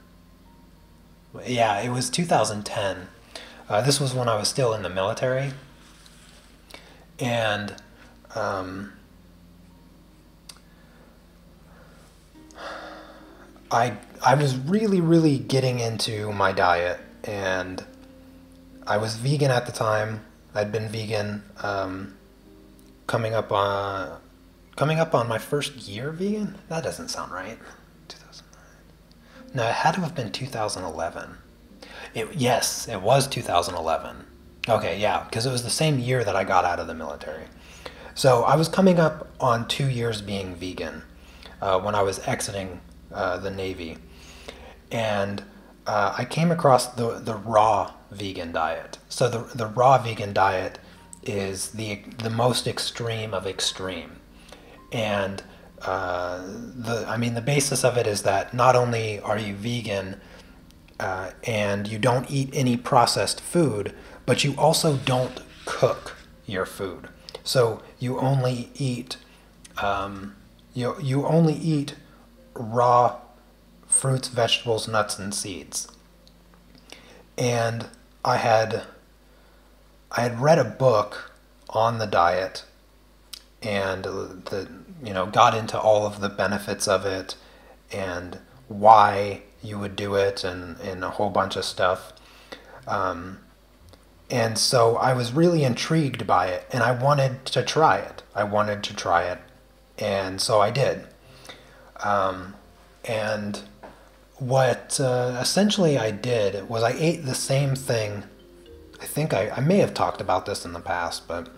Yeah, it was 2010. This was when I was still in the military. And I was really getting into my diet, and I was vegan at the time. I'd been vegan coming up on my first year vegan. That doesn't sound right. 2009. No, it had to have been 2011. Yes, it was 2011. Okay, yeah, because it was the same year that I got out of the military. So I was coming up on 2 years being vegan when I was exiting the Navy. And I came across the raw vegan diet. So the raw vegan diet is the most extreme of extreme. And the basis of it is that not only are you vegan and you don't eat any processed food, but you also don't cook your food. So you only eat you only eat raw fruits, vegetables, nuts, and seeds. And I had read a book on the diet, and got into all of the benefits of it and why you would do it, and a whole bunch of stuff. And so I was really intrigued by it, and I wanted to try it. And so I did. And what essentially I did was I ate the same thing. I think I may have talked about this in the past, but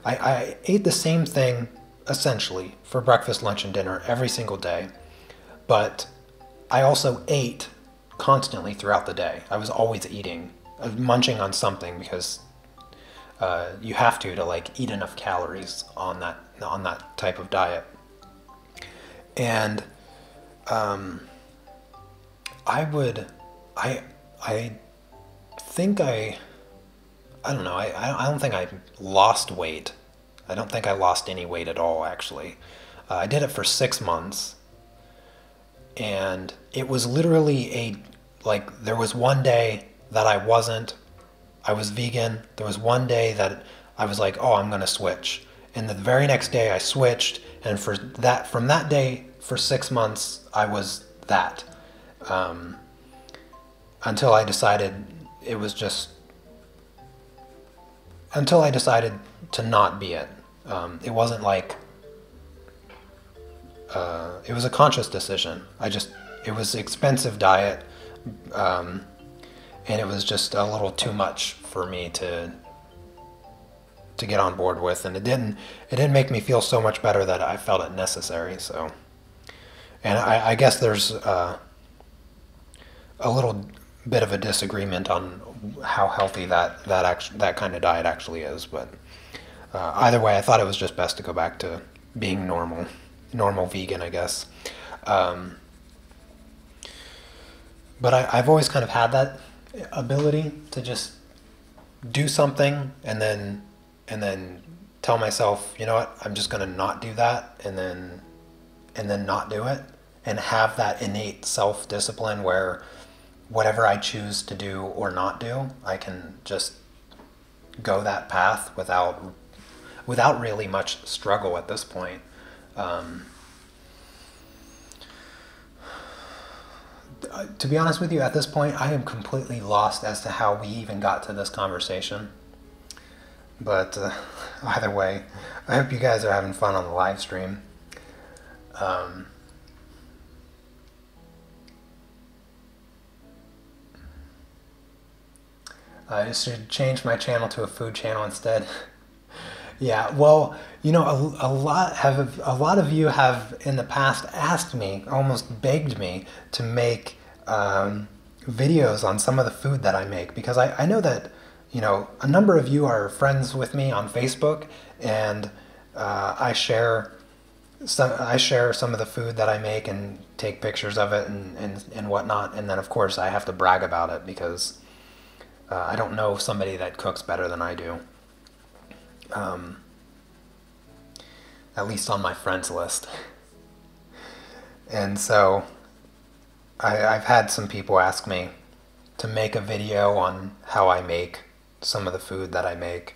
I ate the same thing essentially for breakfast, lunch, and dinner every single day. But I also ate constantly throughout the day. I was always eating, munching on something, because you have to like eat enough calories on that type of diet. And I don't know. I don't think I lost weight. I don't think I lost any weight at all, actually. I did it for 6 months, and it was literally there was one day that I was vegan. There was one day that I was like, oh, I'm going to switch. And the very next day I switched, and from that day for 6 months, I was that. Until I decided to not be it. It wasn't like, it was a conscious decision. It was expensive diet, and it was just a little too much for me to get on board with, and it didn't make me feel so much better that I felt it necessary. So, and I guess there's a little bit of a disagreement on how healthy that kind of diet actually is, but either way, I thought it was just best to go back to being normal vegan, I guess. But I've always kind of had that ability to just do something and then tell myself, you know what, I'm just going to not do that, and then not do it, and have that innate self-discipline where whatever I choose to do or not do, I can just go that path without really much struggle at this point. To be honest with you, at this point, I am completely lost as to how we even got to this conversation. But either way, I hope you guys are having fun on the live stream. I should change my channel to a food channel instead. Yeah, well, a lot of you have in the past asked me, almost begged me to make videos on some of the food that I make, because I know that a number of you are friends with me on Facebook, and I share So I share some of the food that I make and take pictures of it and whatnot. And then, of course, I have to brag about it because I don't know somebody that cooks better than I do. Um, at least on my friends list. And so I've had some people ask me to make a video on how I make some of the food that I make.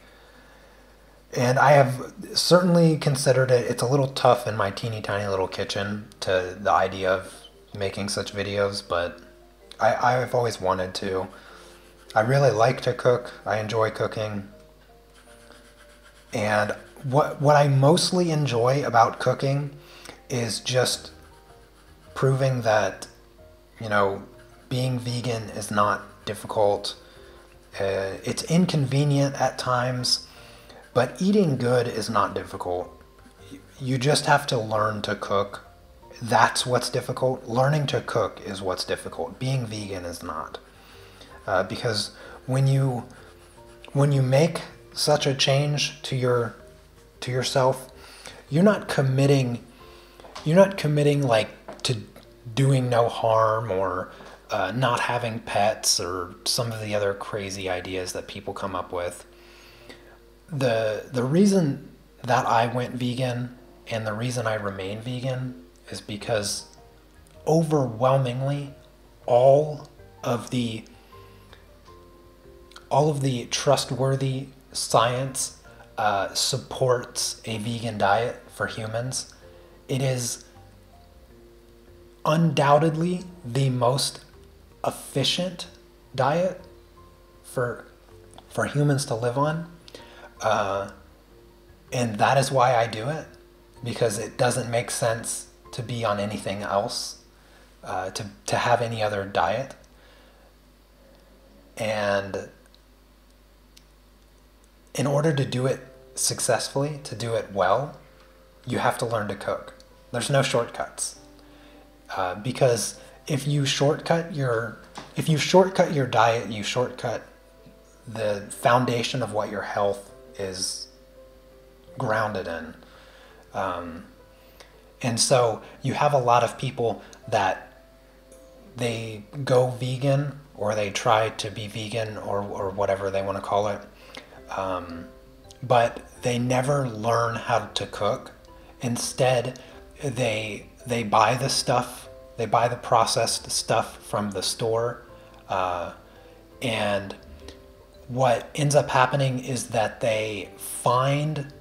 And I have certainly considered it. It's a little tough in my teeny tiny little kitchen to the idea of making such videos, but I've always wanted to. I really like to cook. I enjoy cooking. And what I mostly enjoy about cooking is just proving that, you know, being vegan is not difficult. It's inconvenient at times, but eating good is not difficult. You just have to learn to cook. That's what's difficult. Learning to cook is what's difficult. Being vegan is not. Because when you make such a change to yourself, you're not committing like to doing no harm or not having pets or some of the other crazy ideas that people come up with. The reason that I went vegan and the reason I remain vegan is because overwhelmingly all of the trustworthy science supports a vegan diet for humans. It is undoubtedly the most efficient diet for humans to live on. And that is why I do it, because it doesn't make sense to be on anything else, to have any other diet. And in order to do it successfully, to do it well, you have to learn to cook. There's no shortcuts. Because if you shortcut your diet, you shortcut the foundation of what your health is grounded in. And so you have a lot of people that they go vegan or they try to be vegan or whatever they want to call it. But they never learn how to cook. Instead, they buy the stuff, they buy the processed stuff from the store, and what ends up happening is that they find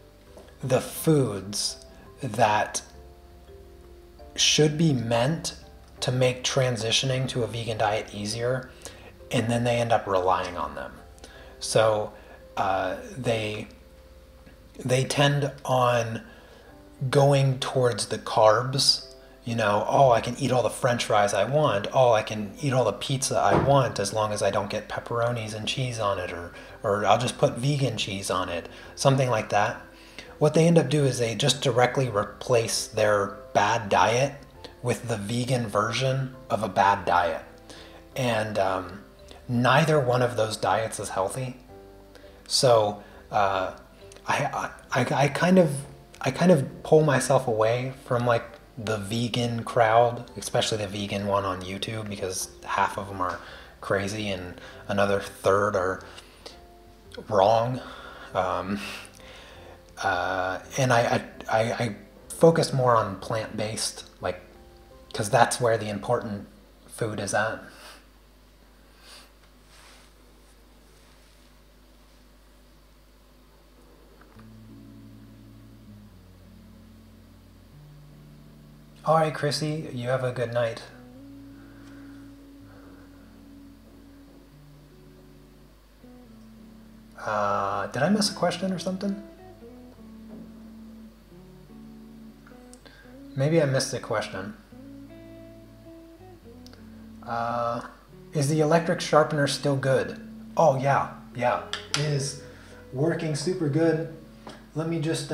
the foods that should be meant to make transitioning to a vegan diet easier, and then they end up relying on them. So they tend on going towards the carbs. You know, oh, I can eat all the French fries I want. Oh, I can eat all the pizza I want as long as I don't get pepperonis and cheese on it, or I'll just put vegan cheese on it, something like that. What they end up doing is they just directly replace their bad diet with the vegan version of a bad diet. And neither one of those diets is healthy. So I kind of pull myself away from like the vegan crowd, especially the vegan one on YouTube, because half of them are crazy and another third are wrong. And I focus more on plant-based, like, because that's where the important food is at. All right, Chrissy, you have a good night. Did I miss a question or something? Maybe I missed a question. Is the electric sharpener still good? Oh yeah, it is working super good. Let me just,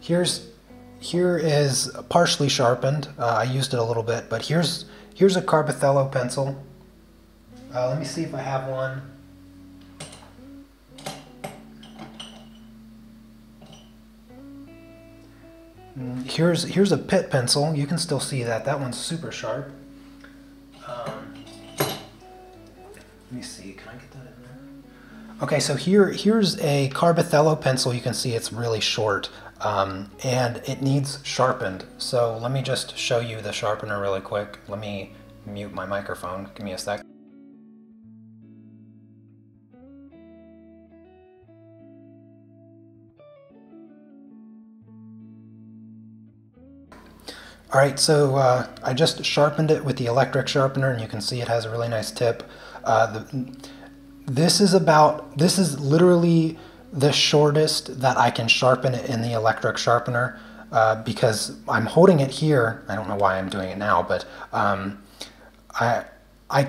here is partially sharpened. I used it a little bit, but here's a Carbothello pencil. Let me see if I have one. Here's a pit pencil. You can still see that. That one's super sharp. Let me see. Can I get that in there? Okay, so here's a Carbothello pencil. You can see it's really short, and it needs sharpened. So let me just show you the sharpener really quick. Let me mute my microphone. Give me a sec. All right, so I just sharpened it with the electric sharpener, and you can see it has a really nice tip. This is literally the shortest that I can sharpen it in the electric sharpener because I'm holding it here. I don't know why I'm doing it now, but I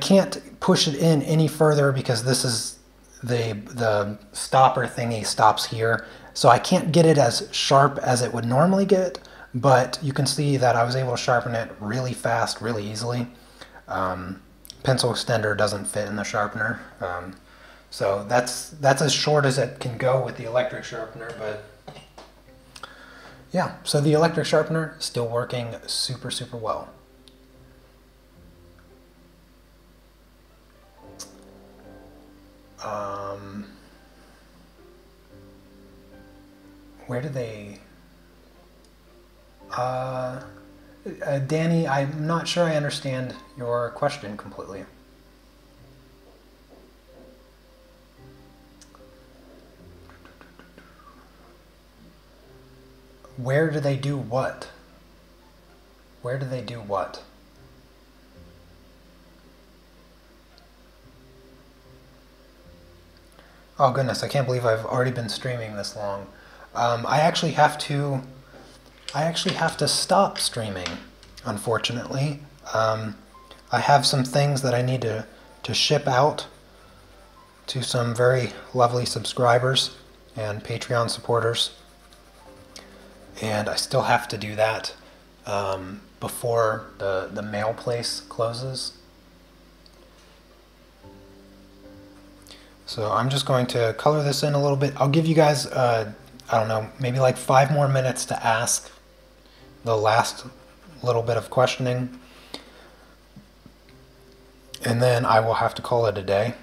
can't push it in any further because this is the stopper thingy stops here. So I can't get it as sharp as it would normally get. But you can see that I was able to sharpen it really fast, really easily. Pencil extender doesn't fit in the sharpener. So that's as short as it can go with the electric sharpener. But yeah, so the electric sharpener still working super, super well. Where do they... Danny, I'm not sure I understand your question completely. Where do they do what? Where do they do what? Oh goodness, I can't believe I've already been streaming this long. I actually have to stop streaming, unfortunately. I have some things that I need to ship out to some very lovely subscribers and Patreon supporters. And I still have to do that before the mail place closes. So I'm just going to color this in a little bit. I'll give you guys, I don't know, maybe like 5 more minutes to ask the last little bit of questioning. And then I will have to call it a day.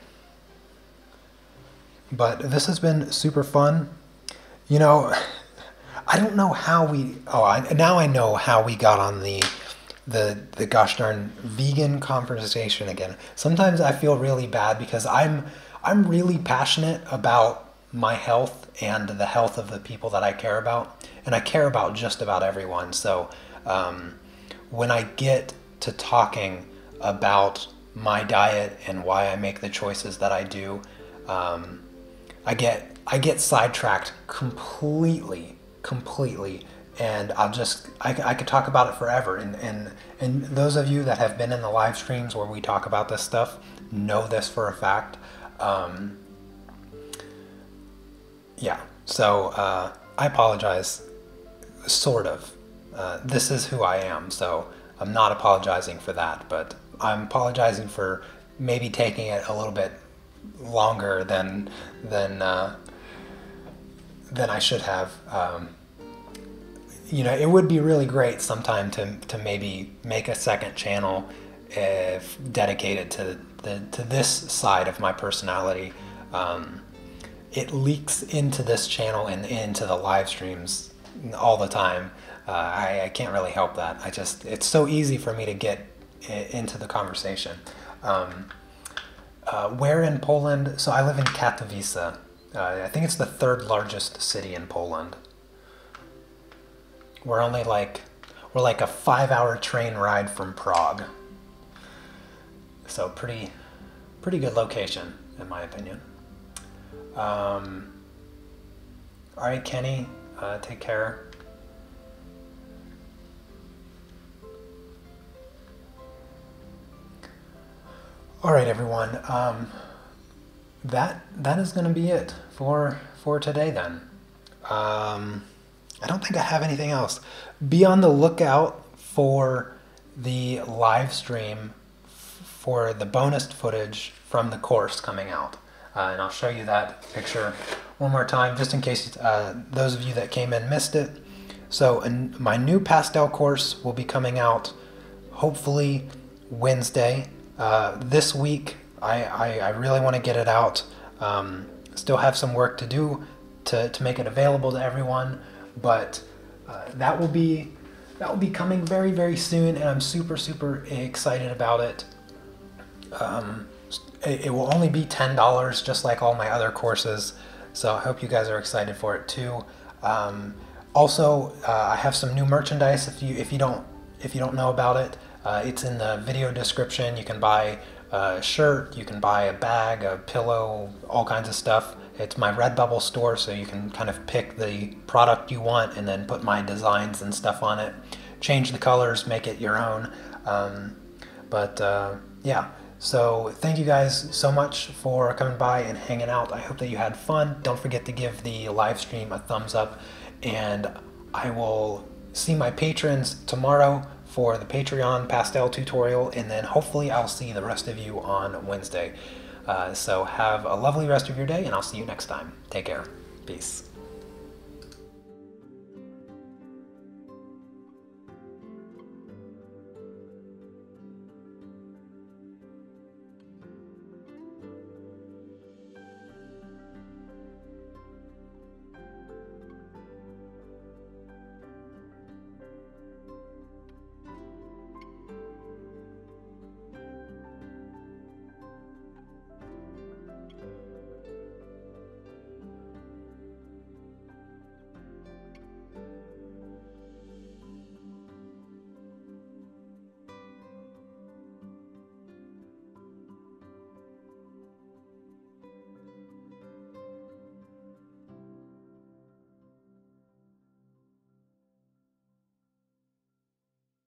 But this has been super fun. You know, I don't know how we, now I know how we got on the gosh darn vegan conversation again. Sometimes I feel really bad because I'm really passionate about my health and the health of the people that I care about. And I care about just about everyone. So when I get to talking about my diet and why I make the choices that I do, I get sidetracked completely, and I could talk about it forever. And those of you that have been in the live streams where we talk about this stuff know this for a fact. Yeah, so I apologize, sort of. This is who I am, so I'm not apologizing for that, but I'm apologizing for maybe taking it a little bit longer than I should have. You know, it would be really great sometime to maybe make a second channel if dedicated to this side of my personality. It leaks into this channel and into the live streams all the time. I can't really help that. It's so easy for me to get into the conversation. Where in Poland? So I live in Katowice. I think it's the 3rd largest city in Poland. We're like a 5-hour train ride from Prague. So pretty good location, in my opinion. All right, Kenny, take care. All right, everyone. That is going to be it for today then. I don't think I have anything else. Be on the lookout for the live stream for the bonus footage from the course coming out. And I'll show you that picture one more time, just in case those of you that came in missed it. So my new pastel course will be coming out hopefully Wednesday. This week I really want to get it out. Still have some work to do to make it available to everyone, but that will be coming very, very soon, and I'm super excited about it. It will only be $10, just like all my other courses, so I hope you guys are excited for it too. Also, I have some new merchandise. If you don't know about it, it's in the video description. You can buy a shirt, you can buy a bag, a pillow, all kinds of stuff. It's my Redbubble store, so you can kind of pick the product you want and then put my designs and stuff on it. Change the colors, make it your own. Yeah, so thank you guys so much for coming by and hanging out. I hope that you had fun. Don't forget to give the live stream a thumbs up, and I will see my patrons tomorrow for the Patreon pastel tutorial, and then hopefully I'll see the rest of you on Wednesday. So have a lovely rest of your day, and I'll see you next time. Take care. Peace.